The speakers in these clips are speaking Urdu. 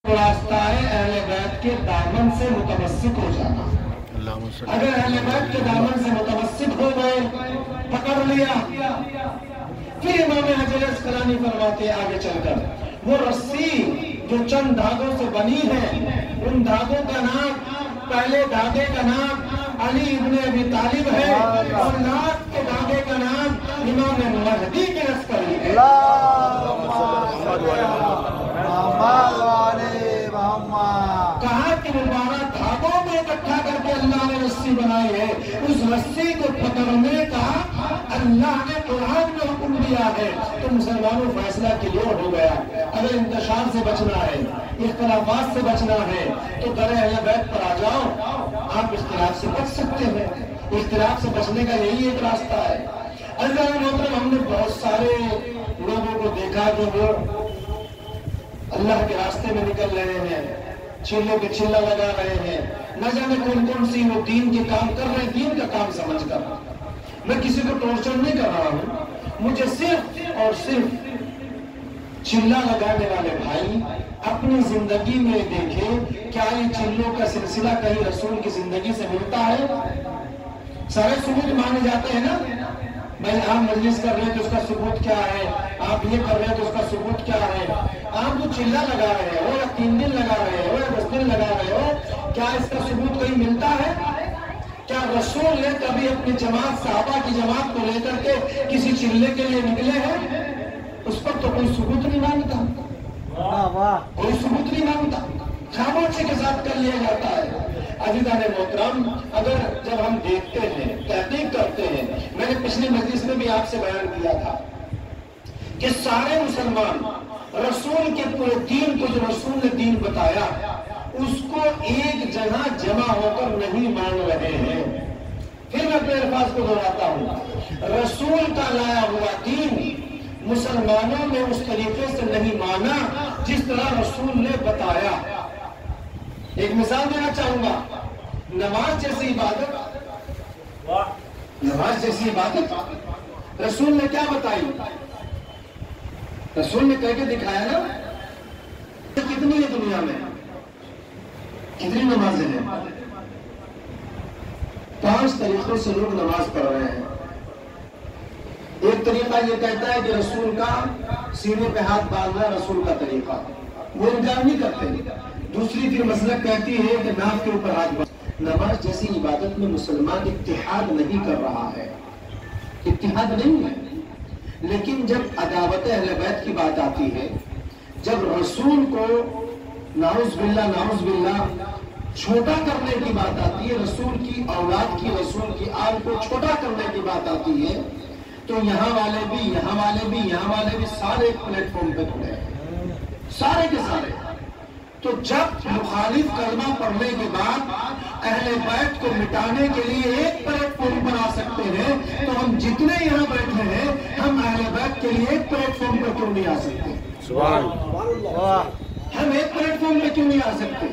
راستہ ہے اہل بیت کے دامن سے متمسک ہو جانا۔ اگر اہل بیت کے دامن سے متمسک ہو گئے، پکڑ لیا، پھر امام حجر اسقلانی فرماتے آگے چل کر وہ رسی جو چند دھاگوں سے بنی ہے، ان دھاگوں کا نام، پہلے دھاگے کا نام علی ابن ابی طالب ہے اور لاسٹ کے دھاگے کا نام امام مہدی کے عسکری ہے۔ کہا کہ مبارک دھاگوں میں اکٹھا کر کے اللہ نے رسی بنائی ہے، اس رسی کو پکڑنے کا اللہ نے قرآن میں حکم دیا ہے۔ تو مسلمانوں فیصلہ کلیئر ہو گیا، اگر انتشار سے بچنا ہے، اختلافات سے بچنا ہے تو در اہل بیت پر آ جاؤ، آپ اختلاف سے بچ سکتے ہیں۔ اختلاف سے بچنے کا یہی ایک راستہ ہے۔ عزیزان محترم، ہم نے بہت سارے لوگوں کو دیکھا کہ وہ اللہ کے راستے میں نکل رہے ہیں، چلے پہ چلا لگا رہے ہیں، نہ جانے کون کون سی وہ دین کے کام کر رہے ہیں، دین کا کام سمجھ کر۔ میں کسی کو ٹارچر نہیں کر رہا ہوں، مجھے صرف اور صرف چلا لگانے والے بھائی اپنی زندگی میں دیکھیں کیا یہ چلوں کا سلسلہ کہیں رسول کی زندگی سے ملتا ہے؟ سارے ثبوت مانے جاتے ہیں نا، بھائی آپ مجلس کر رہے ہیں تو اس کا ثبوت کیا ہے، آپ یہ کر رہے ہیں تو اس کا ثبوت کیا ہے، آپ جو چلا لگا رہے ہو یا 3 دن لگا رہے ہو یا 10 دن لگا رہے ہو، کیا اس کا ثبوت کہیں ملتا ہے؟ کیا رسول نے کبھی اپنی جماعت، صحابہ کی جماعت کو لے کر کے کسی چلے کے لیے نکلے ہیں؟ اس پر تو کوئی ثبوت نہیں مانگتا، کوئی ثبوت نہیں مانگتا، خاموشی کے ساتھ کر لیا جاتا ہے۔ عزیزان محترم، اگر جب ہم دیکھتے ہیں، تحقیق کرتے ہیں، میں نے پچھلی مجلس میں بھی آپ سے بیان کیا تھا کہ سارے مسلمان رسول کے پورے دین کو، جو رسول نے دین بتایا، اس کو ایک جگہ جمع ہو کر نہیں مان رہے ہیں۔ پھر میں اپنے الفاظ کو دہراتا ہوں، رسول کا لایا ہوا دین مسلمانوں نے اس طریقے سے نہیں مانا جس طرح رسول نے بتایا۔ ایک مثال دینا چاہوں گا، نماز جیسی عبادت رسول نے کیا بتائی؟ رسول نے کہہ کے دکھایا نا، کتنی ہے دنیا میں، کتنی نمازیں ہیں؟ 5 طریقوں سے لوگ نماز پڑھ رہے ہیں۔ ایک طریقہ یہ کہتا ہے کہ رسول کا سینے پہ ہاتھ باندھنا رسول کا طریقہ، وہ انکار نہیں کرتے۔ دوسری پھر مسلک کہتی ہے کہ ناف کے اوپر ہاتھ باندھنا۔ نماز جیسی عبادت میں مسلمان اتحاد نہیں کر رہا ہے، اتحاد نہیں ہے۔ لیکن جب عداوت اہل بیت کی بات آتی ہے، جب رسول کو نعوذ باللہ چھوٹا کرنے کی بات آتی ہے، رسول کی اولاد کی، رسول کی آل کو چھوٹا کرنے کی بات آتی ہے، تو یہاں والے بھی سارے ایک پلیٹ فارم پہ کھڑے ہیں، سارے کے سارے۔ تو جب مخالف کلمہ پڑھنے کے بعد اہل بیت کو مٹانے کے لیے ایک پلیٹ فارم پر آ سکتے ہیں، تو ہم جتنے یہاں بیٹھے ہیں، ہم اہل بیت کے لیے ایک پلیٹ فارم پر کیوں نہیں آ سکتے؟ سبحان اللہ، ہم ایک پلیٹ فارم پہ کیوں نہیں آ سکتے؟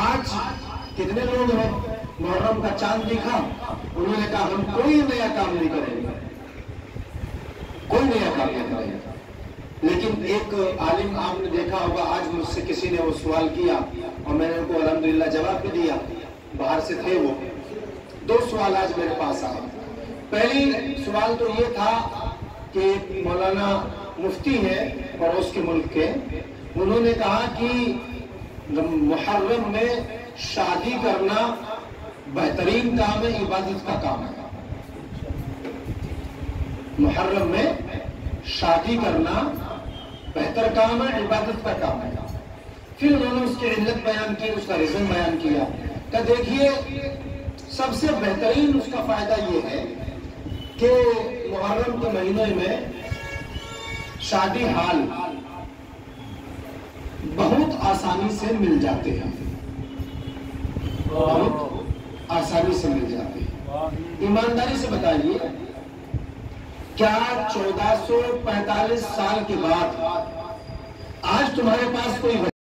آج کتنے لوگ ہیں، محرم کا چاند دیکھا، انہوں نے کہا ہم کوئی نیا کام نہیں کریں گے، کوئی نیا کام نہیں کریں گے۔ لیکن ایک عالم آپ نے دیکھا ہوگا، آج مجھ سے کسی نے وہ سوال کیا اور میں نے ان کو الحمدللہ جواب بھی دیا، باہر سے تھے وہ۔ 2 سوال آج میرے پاس آئے۔ پہلی سوال تو یہ تھا کہ مولانا مفتی ہے پڑوس کے ملک کے، انہوں نے کہا کہ محرم میں شادی کرنا بہترین کام ہے، عبادت کا کام ہے۔ محرم میں شادی کرنا بہتر کام ہے، عبادت کا کام ہے۔ پھر انہوں نے اس کی علت بیان کی، اس کا ریزن بیان کیا کہ دیکھیے سب سے بہترین اس کا فائدہ یہ ہے کہ محرم کے مہینے میں شادی حال بہت آسانی سے مل جاتے ہیں، بہت آسانی سے مل جاتے ہیں۔ ایمانداری سے بتائیے، کیا 1445 سال کے بعد آج تمہارے پاس کوئی